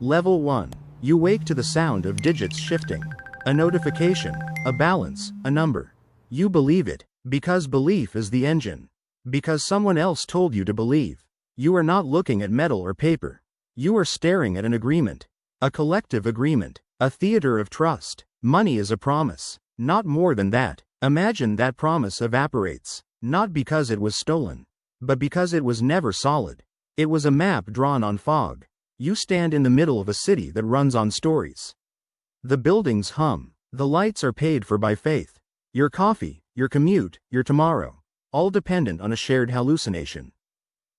Level 1. You wake to the sound of digits shifting. A notification, a balance, a number. You believe it, because belief is the engine. Because someone else told you to believe. You are not looking at metal or paper. You are staring at an agreement. A collective agreement. A theater of trust. Money is a promise. Not more than that. Imagine that promise evaporates. Not because it was stolen, but because it was never solid. It was a map drawn on fog. You stand in the middle of a city that runs on stories. The buildings hum. The lights are paid for by faith. Your coffee, your commute, your tomorrow. All dependent on a shared hallucination.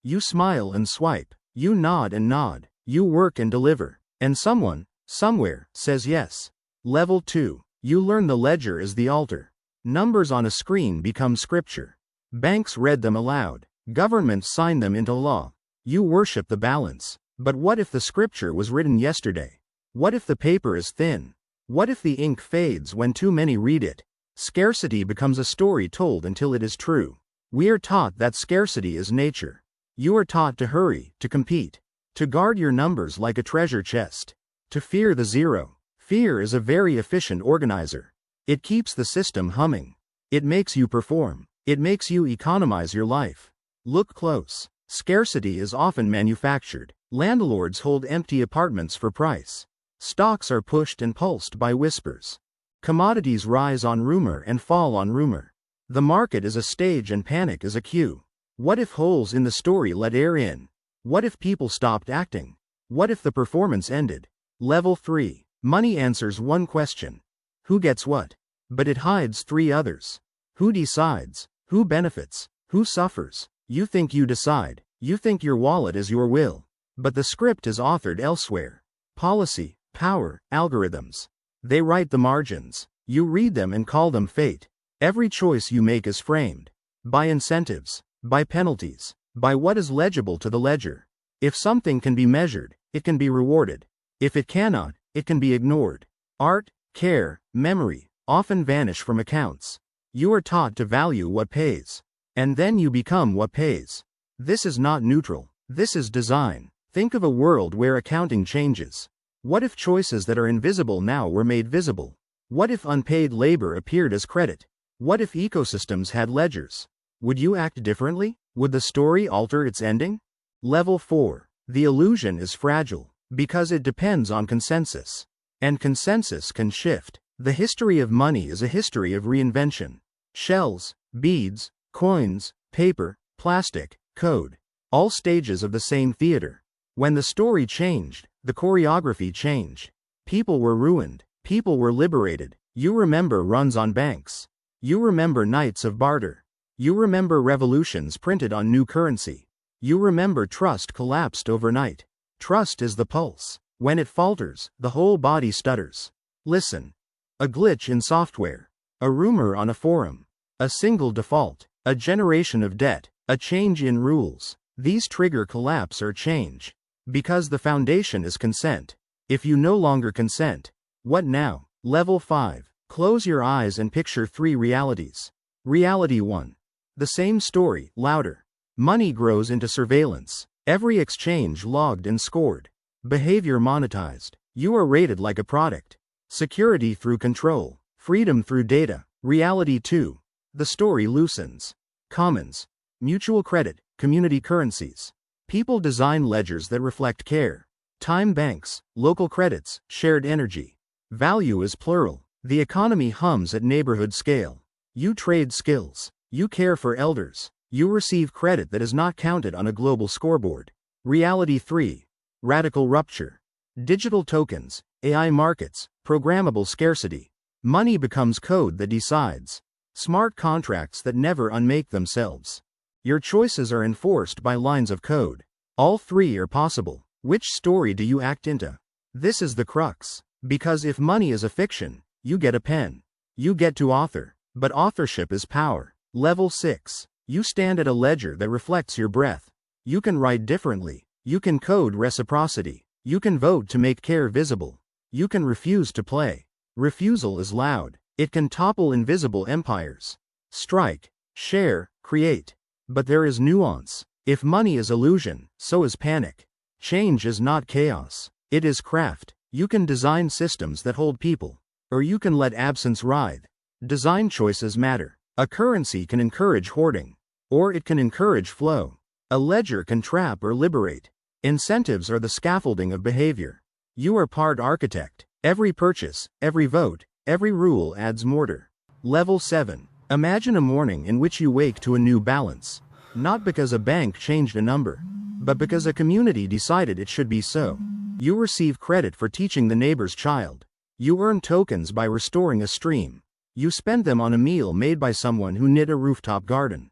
You smile and swipe. You nod and nod. You work and deliver. And someone, somewhere, says yes. Level 2. You learn the ledger is the altar. Numbers on a screen become scripture. Banks read them aloud. Governments sign them into law. You worship the balance. But what if the scripture was written yesterday? What if the paper is thin? What if the ink fades when too many read it? Scarcity becomes a story told until it is true. We are taught that scarcity is nature. You are taught to hurry, to compete, to guard your numbers like a treasure chest, to fear the zero. Fear is a very efficient organizer. It keeps the system humming. It makes you perform. It makes you economize your life. Look close. Scarcity is often manufactured. Landlords hold empty apartments for price. Stocks are pushed and pulsed by whispers. Commodities rise on rumor and fall on rumor. The market is a stage and panic is a cue. What if holes in the story let air in? What if people stopped acting? What if the performance ended? Level 3. Money answers one question. Who gets what? But it hides 3 others. Who decides? Who benefits? Who suffers? You think you decide. You think your wallet is your will. But the script is authored elsewhere. Policy, power, algorithms. They write the margins. You read them and call them fate. Every choice you make is framed by incentives, by penalties, by what is legible to the ledger. If something can be measured, it can be rewarded. If it cannot, it can be ignored. Art, care, memory, often vanish from accounts. You are taught to value what pays. And then you become what pays. This is not neutral. This is design. Think of a world where accounting changes. What if choices that are invisible now were made visible? What if unpaid labor appeared as credit? What if ecosystems had ledgers? Would you act differently? Would the story alter its ending? Level 4. The illusion is fragile, because it depends on consensus. And consensus can shift. The history of money is a history of reinvention. Shells, beads, coins, paper, plastic, code. All stages of the same theater. When the story changed, the choreography changed. People were ruined. People were liberated. You remember runs on banks. You remember nights of barter. You remember revolutions printed on new currency. You remember trust collapsed overnight. Trust is the pulse. When it falters, the whole body stutters. Listen. A glitch in software. A rumor on a forum. A single default. A generation of debt. A change in rules. These trigger collapse or change. Because the foundation is consent. If you no longer consent, what now? Level 5. Close your eyes and picture 3 realities. Reality 1. The same story, louder. Money grows into surveillance. Every exchange logged and scored. Behavior monetized. You are rated like a product. Security through control. Freedom through data. Reality 2. The story loosens. Commons. Mutual credit. Community currencies. People design ledgers that reflect care. Time banks. Local credits. Shared energy. Value is plural. The economy hums at neighborhood scale. You trade skills. You care for elders. You receive credit that is not counted on a global scoreboard. Reality 3. Radical rupture. Digital tokens. AI markets. Programmable scarcity. Money becomes code that decides. Smart contracts that never unmake themselves. Your choices are enforced by lines of code. All 3 are possible. Which story do you act into? This is the crux. Because if money is a fiction, you get a pen. You get to author. But authorship is power. Level 6. You stand at a ledger that reflects your breath. You can write differently. You can code reciprocity. You can vote to make care visible. You can refuse to play. Refusal is loud. It can topple invisible empires. Strike, share, create. But there is nuance. If money is illusion, so is panic. Change is not chaos. It is craft. You can design systems that hold people, or you can let absence writhe. Design choices matter. A currency can encourage hoarding, or it can encourage flow. A ledger can trap or liberate. Incentives are the scaffolding of behavior. You are part architect. Every purchase, every vote, every rule adds mortar. Level 7. Imagine a morning in which you wake to a new balance. Not because a bank changed a number, but because a community decided it should be so. You receive credit for teaching the neighbor's child. You earn tokens by restoring a stream. You spend them on a meal made by someone who knit a rooftop garden.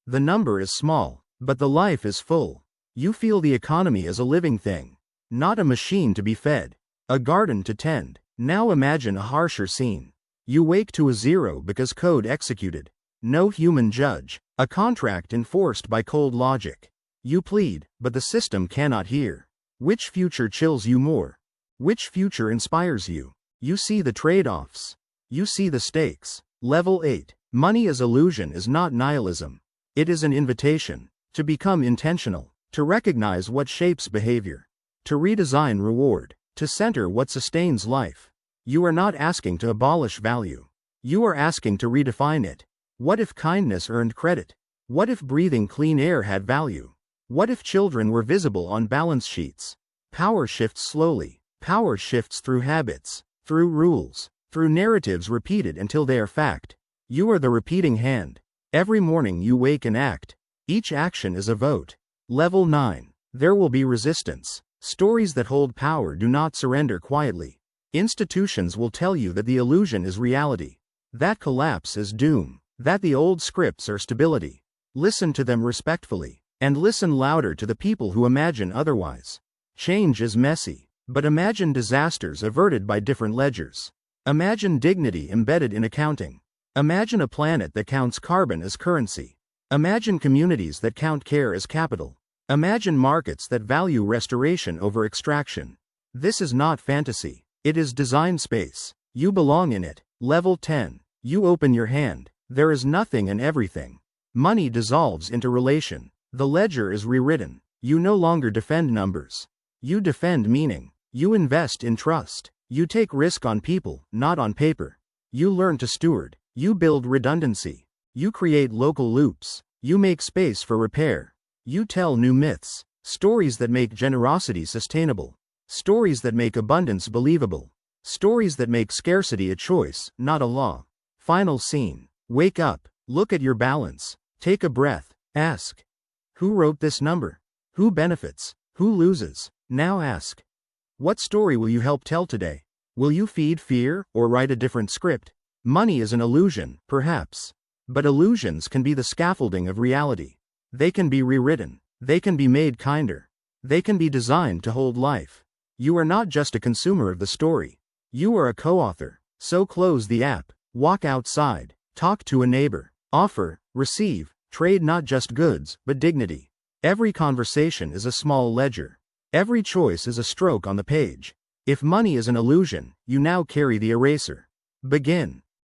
The number is small, but the life is full. You feel the economy as a living thing, not a machine to be fed, a garden to tend. Now imagine a harsher scene. You wake to a zero because code executed. No human judge. A contract enforced by cold logic. You plead, but the system cannot hear. Which future chills you more? Which future inspires you? You see the trade-offs. You see the stakes. Level 8. Money as illusion is not nihilism. It is an invitation to become intentional, to recognize what shapes behavior, to redesign reward, to center what sustains life. You are not asking to abolish value. You are asking to redefine it. What if kindness earned credit? What if breathing clean air had value? What if children were visible on balance sheets? Power shifts slowly. Power shifts through habits, through rules, through narratives repeated until they are fact. You are the repeating hand. Every morning you wake and act. Each action is a vote. Level 9. There will be resistance. Stories that hold power do not surrender quietly. Institutions will tell you that the illusion is reality, that collapse is doom, that the old scripts are stability. Listen to them respectfully, and listen louder to the people who imagine otherwise. Change is messy, but imagine disasters averted by different ledgers. Imagine dignity embedded in accounting. Imagine a planet that counts carbon as currency. Imagine communities that count care as capital. Imagine markets that value restoration over extraction. This is not fantasy. It is design space. You belong in it. Level 10. You open your hand. There is nothing and everything. Money dissolves into relation. The ledger is rewritten. You no longer defend numbers. You defend meaning. You invest in trust. You take risk on people, not on paper. You learn to steward. You build redundancy. You create local loops. You make space for repair. You tell new myths. Stories that make generosity sustainable. Stories that make abundance believable. Stories that make scarcity a choice, not a law. Final scene. Wake up. Look at your balance. Take a breath. Ask. Who wrote this number? Who benefits? Who loses? Now ask. What story will you help tell today? Will you feed fear or write a different script? Money is an illusion, perhaps. But illusions can be the scaffolding of reality. They can be rewritten. They can be made kinder. They can be designed to hold life. You are not just a consumer of the story. You are a co-author. So close the app. Walk outside. Talk to a neighbor. Offer, receive, trade not just goods, but dignity. Every conversation is a small ledger. Every choice is a stroke on the page. If money is an illusion, you now carry the eraser. Begin.